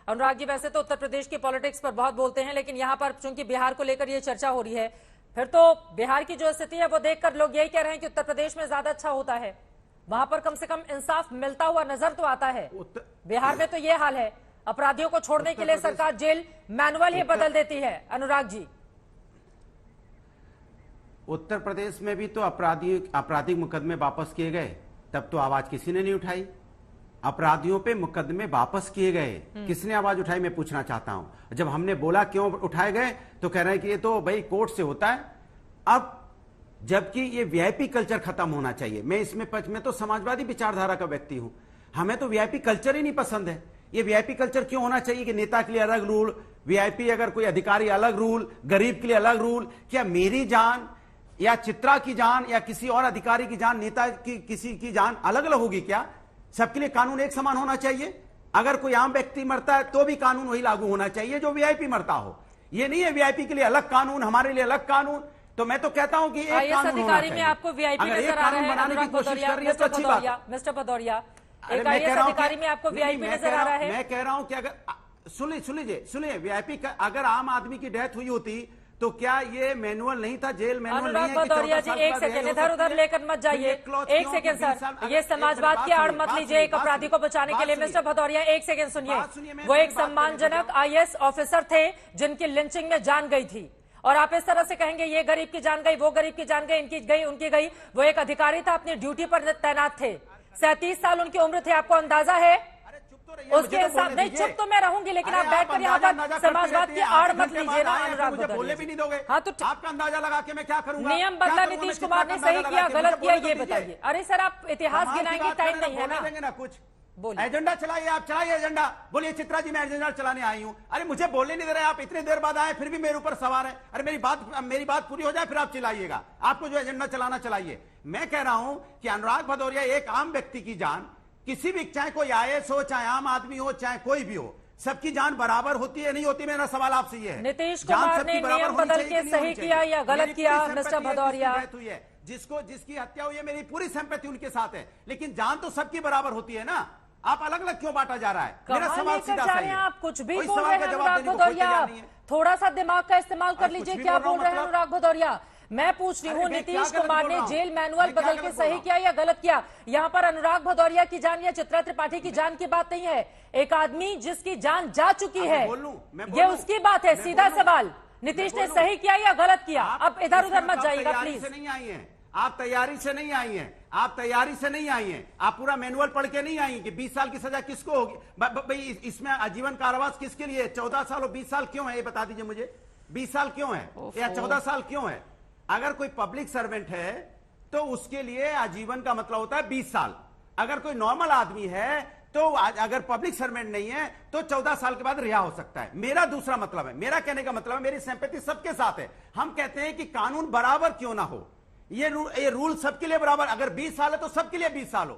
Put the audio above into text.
अनुराग जी, वैसे तो उत्तर प्रदेश की पॉलिटिक्स पर बहुत बोलते हैं, लेकिन यहाँ पर चूंकि बिहार को लेकर ये चर्चा हो रही है, फिर तो बिहार की जो स्थिति है वो देखकर लोग यही कह रहे हैं कि उत्तर प्रदेश में ज्यादा अच्छा होता है, वहां पर कम से कम इंसाफ मिलता हुआ नजर तो आता है। बिहार में तो ये हाल है, अपराधियों को छोड़ने के लिए सरकार जेल मैनुअल ही बदल देती है। अनुराग जी, उत्तर प्रदेश में भी तो आपराधिक मुकदमे वापस किए गए, तब तो आवाज किसी ने नहीं उठाई। अपराधियों पे मुकदमे वापस किए गए, किसने आवाज उठाई, मैं पूछना चाहता हूं। जब हमने बोला क्यों उठाए गए तो कह रहे हैं कि ये तो भाई कोर्ट से होता है। अब जबकि ये वीआईपी कल्चर खत्म होना चाहिए। मैं तो समाजवादी विचारधारा का व्यक्ति हूं, हमें तो वीआईपी कल्चर ही नहीं पसंद है। ये वीआईपी कल्चर क्यों होना चाहिए कि नेता के लिए अलग रूल, वीआईपी अगर कोई अधिकारी अलग रूल, गरीब के लिए अलग रूल? क्या मेरी जान या चित्रा की जान या किसी और अधिकारी की जान, नेता की किसी की जान अलग अलग होगी क्या? सबके लिए कानून एक समान होना चाहिए। अगर कोई आम व्यक्ति मरता है तो भी कानून वही लागू होना चाहिए जो वीआईपी मरता हो। ये नहीं है वीआईपी के लिए अलग कानून, हमारे लिए अलग कानून। तो मैं तो कहता हूं कि एक कानून होना चाहिए। में आपको वीआईपी नजर आ रहा है, बनाने की कोशिश कर रही है तो अच्छी बात है। मिस्टर भदौरिया, एक आईएएस अधिकारी में आपको वीआईपी नजर आ रहा है। मैं कह रहा हूं कि अगर सुनिए वीआईपी अगर आम आदमी की डेथ हुई होती तो क्या ये मैनुअल नहीं था, जेल मैनुअल नहीं है? भदौरिया जी, एक सेकंड इधर उधर लेकर मत जाइए। एक सेकंड सर, ये समाजवाद की आड़ मत लीजिए एक अपराधी को बचाने के लिए। मिस्टर भदौरिया, एक सेकंड सुनिए। वो एक सम्मानजनक आईएएस ऑफिसर थे जिनकी लिंचिंग में जान गई थी, और आप इस तरह से कहेंगे ये गरीब की जान गई, वो गरीब की जान गई, इनकी गई, उनकी गई। वो एक अधिकारी था, अपनी ड्यूटी पर तैनात थे, 37 साल उनकी उम्र थे। आपको अंदाजा है उसके हिसाब? नहीं, चुप तो मैं रहूंगी, लेकिन आप बैठकर यहाँ पर समाजवाद की आड़ मत लीजिए ना अनुराग भदौरिया। बोलने भी नहीं दोगे? हाँ, तो आपका अंदाजा लगा के मैं क्या करूंगा? नियम बदला, नीतीश कुमार ने सही किया गलत किया ये बताइए। अरे सर, आप इतिहास गिनाएंगे, टाइम नहीं है ना। कुछ एजेंडा चलाइए, आप चलाइए एजेंडा। बोलिए चित्रा जी, मैं एजेंडा चलाने आई हूं। अरे मुझे बोलने नहीं दे रहे आप, इतनी देर बाद आए फिर भी मेरे ऊपर सवार है। अरे मेरी बात पूरी हो जाए फिर आप चिल्लाइएगा। आपको जो एजेंडा चलाना चलाइए। मैं कह रहा हूं कि अनुराग भदौरिया एक आम व्यक्ति की जान, किसी भी, चाहे कोई आईएएस हो, चाहे आम आदमी हो, चाहे कोई भी हो, सबकी जान बराबर होती है नहीं होती? मेरा सवाल आपसे ये है। नीतीश कुमार ने नियम बदल के सही किया या गलत किया? मिस्टर भदौरिया, जिसकी हत्या हुई है मेरी पूरी संपत्ति उनके साथ है, लेकिन जान तो सबकी बराबर होती है ना। आप अलग अलग क्यों बांटा जा रहा है? मेरा सवाल सीधा सा है। आप कुछ भी बोल रहे हैं अनुराग भदौरिया, थोड़ा सा दिमाग का इस्तेमाल कर लीजिए। क्या बोल रहे हैं अनुराग भदौरिया? मैं पूछ रही हूँ, नीतीश कुमार ने जेल मैनुअल बदल के सही किया या गलत किया? यहाँ पर अनुराग भदौरिया की जान या चित्रा त्रिपाठी की जान की बात नहीं है। एक आदमी जिसकी जान जा चुकी है, ये उसकी बात है। सीधा सवाल, नीतीश ने सही किया या गलत किया? अब इधर उधर मत जाइएगा प्लीज। नहीं आई है आप, तैयारी से नहीं आई हैं, आप तैयारी से नहीं आई हैं, आप पूरा मैनुअल पढ़ के नहीं आई कि 20 साल की सजा किसको होगी। भाई इसमें आजीवन कारावास किसके लिए? 14 साल और 20 साल क्यों है ये बता दीजिए मुझे। 20 साल क्यों है या 14 साल क्यों है? अगर कोई पब्लिक सर्वेंट है तो उसके लिए आजीवन का मतलब होता है 20 साल। अगर कोई नॉर्मल आदमी है तो अगर पब्लिक सर्वेंट नहीं है तो 14 साल के बाद रिहा हो सकता है। मेरा दूसरा मतलब है, मेरा कहने का मतलब है, मेरी सिंपैथी सबके साथ है। हम कहते हैं कि कानून बराबर क्यों ना हो, ये रूल सबके लिए बराबर। अगर 20 साल है तो सबके लिए 20 साल हो।